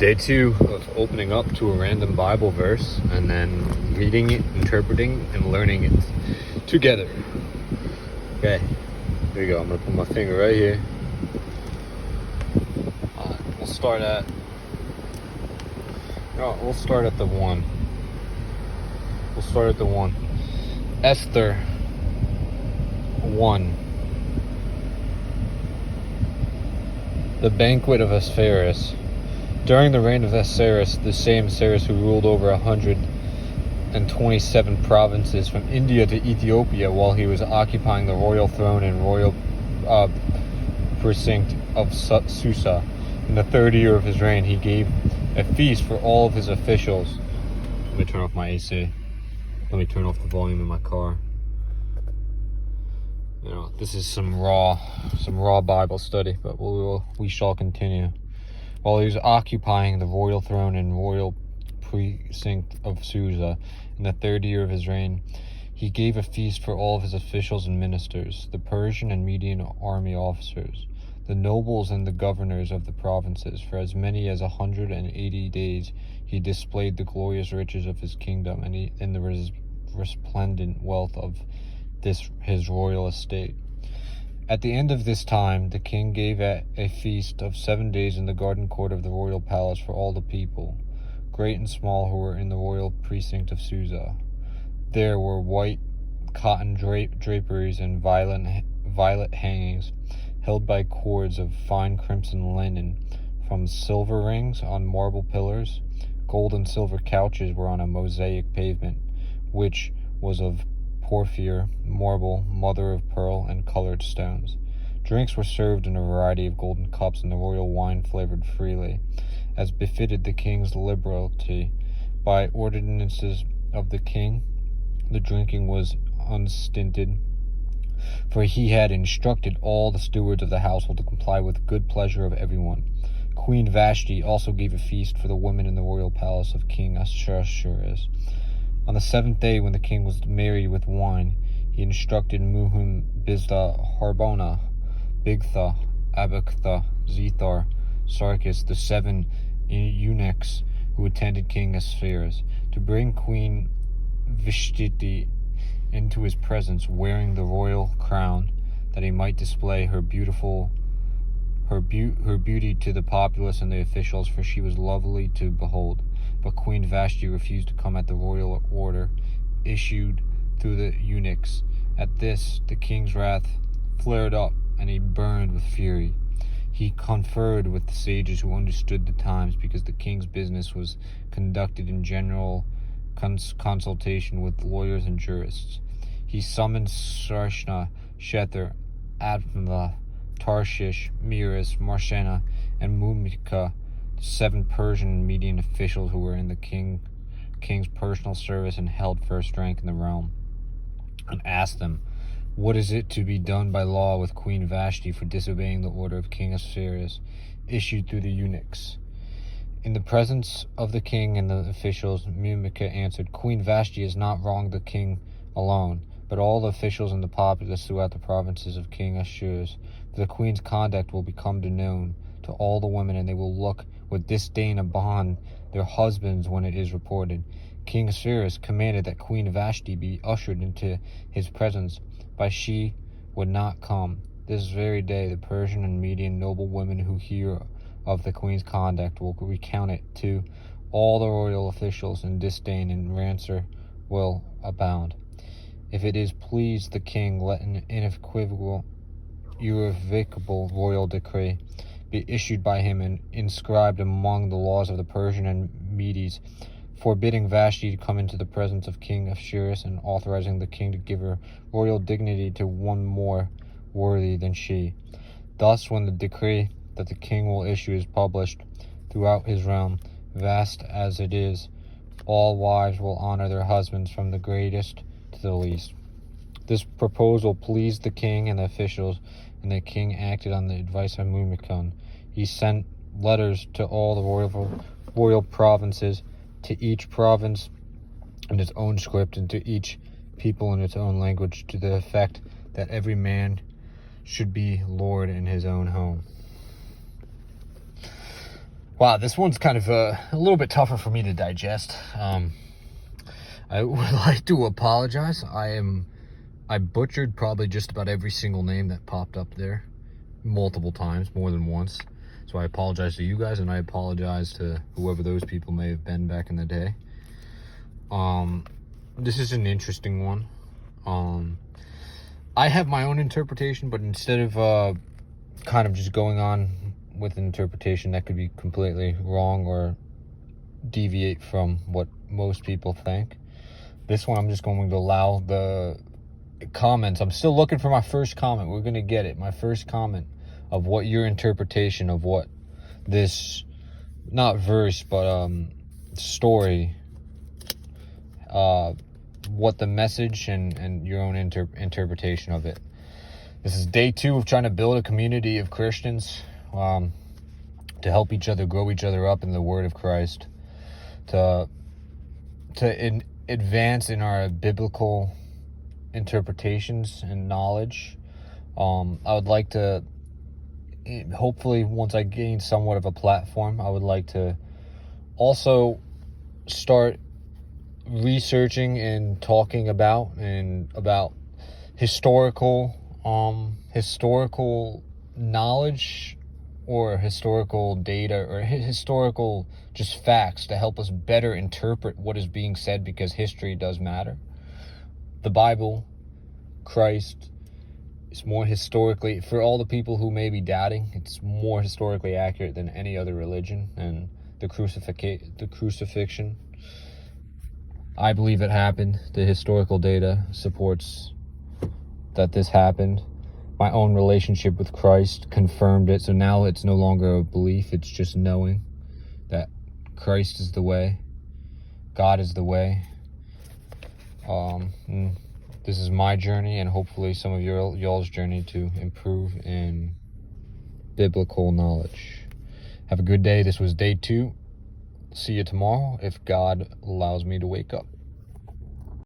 day 2 of opening up to a random Bible verse and then reading it, interpreting, and learning it together. Okay, here we go. I'm going to put my finger right here. We'll start at the 1. We'll start at the 1. Esther 1. The banquet of Ahasuerus. During the reign of Ahasuerus, the same Cyrus who ruled over 127 provinces from India to Ethiopia, while he was occupying the royal throne and royal precinct of Susa. In the 3rd year of his reign, he gave a feast for all of his officials. Let me turn off my AC. Let me turn off the volume in my car. This is some raw Bible study, but we shall continue. While he was occupying the royal throne and royal precinct of Susa, in the 3rd year of his reign, he gave a feast for all of his officials and ministers, the Persian and Median army officers, the nobles and the governors of the provinces. For as many as 180 days he displayed the glorious riches of his kingdom and the resplendent wealth of his royal estate. At the end of this time, the king gave a feast of 7 days in the garden court of the royal palace for all the people, great and small, who were in the royal precinct of Susa. There were white cotton draperies and violet hangings, held by cords of fine crimson linen, from silver rings on marble pillars. Gold and silver couches were on a mosaic pavement, which was of porphyry, marble, mother of pearl, and colored stones. Drinks were served in a variety of golden cups, and the royal wine flavored freely, as befitted the king's liberality. By ordinances of the king, the drinking was unstinted, for he had instructed all the stewards of the household to comply with the good pleasure of everyone. Queen Vashti also gave a feast for the women in the royal palace of King Ahasuerus. On the 7th day, when the king was merry with wine, he instructed Muhum, Biztha, Harbona, Bigtha, Abagtha, Zethar, Sarkis, the 7 eunuchs who attended King Ahasuerus, to bring Queen Vashti into his presence, wearing the royal crown, that he might display her beauty to the populace and the officials, for she was lovely to behold. But Queen Vashti refused to come at the royal order issued through the eunuchs. At this, the king's wrath flared up, and he burned with fury. He conferred with the sages who understood the times, because the king's business was conducted in general consultation with lawyers and jurists. He summoned Sarshna, Shether, Admatha, Tarshish, Meres, Marshana, and Mumika, 7 Persian and Median officials who were in the king's personal service and held first rank in the realm, and asked them, "What is it to be done by law with Queen Vashti for disobeying the order of King Ahasuerus issued through the eunuchs?" In the presence of the king and the officials, Mumika answered, "Queen Vashti has not wronged the king alone, but all the officials and the populace throughout the provinces of King Ahasuerus. For the queen's conduct will become known to all the women, and they will look with disdain upon their husbands when it is reported. King Ahasuerus commanded that Queen Vashti be ushered into his presence, but she would not come. This very day the Persian and Median noble women who hear of the queen's conduct will recount it to all the royal officials, and disdain and rancor will abound. If it is pleased the king, let an irrevocable royal decree be issued by him and inscribed among the laws of the Persian and Medes, forbidding Vashti to come into the presence of King Ahasuerus, and authorizing the king to give her royal dignity to one more worthy than she. Thus, when the decree that the king will issue is published throughout his realm, vast as it is, all wives will honor their husbands, from the greatest to the least." This proposal pleased the king and the officials, and the king acted on the advice of Mumikon. He sent letters to all the royal provinces, to each province in its own script, and to each people in its own language, to the effect that every man should be lord in his own home. Wow, this one's kind of a little bit tougher for me to digest. I would like to apologize. I butchered probably just about every single name that popped up there multiple times, more than once. So I apologize to you guys, and I apologize to whoever those people may have been back in the day. This is an interesting one. I have my own interpretation, but instead of kind of just going on with an interpretation that could be completely wrong or deviate from what most people think, this one I'm just going to allow the comments. I'm still looking for my first comment. We're going to get it. My first comment of what your interpretation of what this, not verse, but story, what the message and your own interpretation of it. This is day 2 of trying to build a community of Christians, to help each other, grow each other up in the Word of Christ, to advance in our biblical interpretations and knowledge. I would like to, hopefully once I gain somewhat of a platform, I would like to also start researching and talking about historical knowledge or historical data or historical just facts to help us better interpret what is being said, because history does matter. The Bible, Christ, is more historically, for all the people who may be doubting, it's more historically accurate than any other religion. And the crucifixion, I believe it happened. The historical data supports that this happened. My own relationship with Christ confirmed it. So now it's no longer a belief. It's just knowing that Christ is the way. God is the way. This is my journey, and hopefully some of y'all's journey to improve in biblical knowledge. Have a good day. This was day 2. See you tomorrow if God allows me to wake up.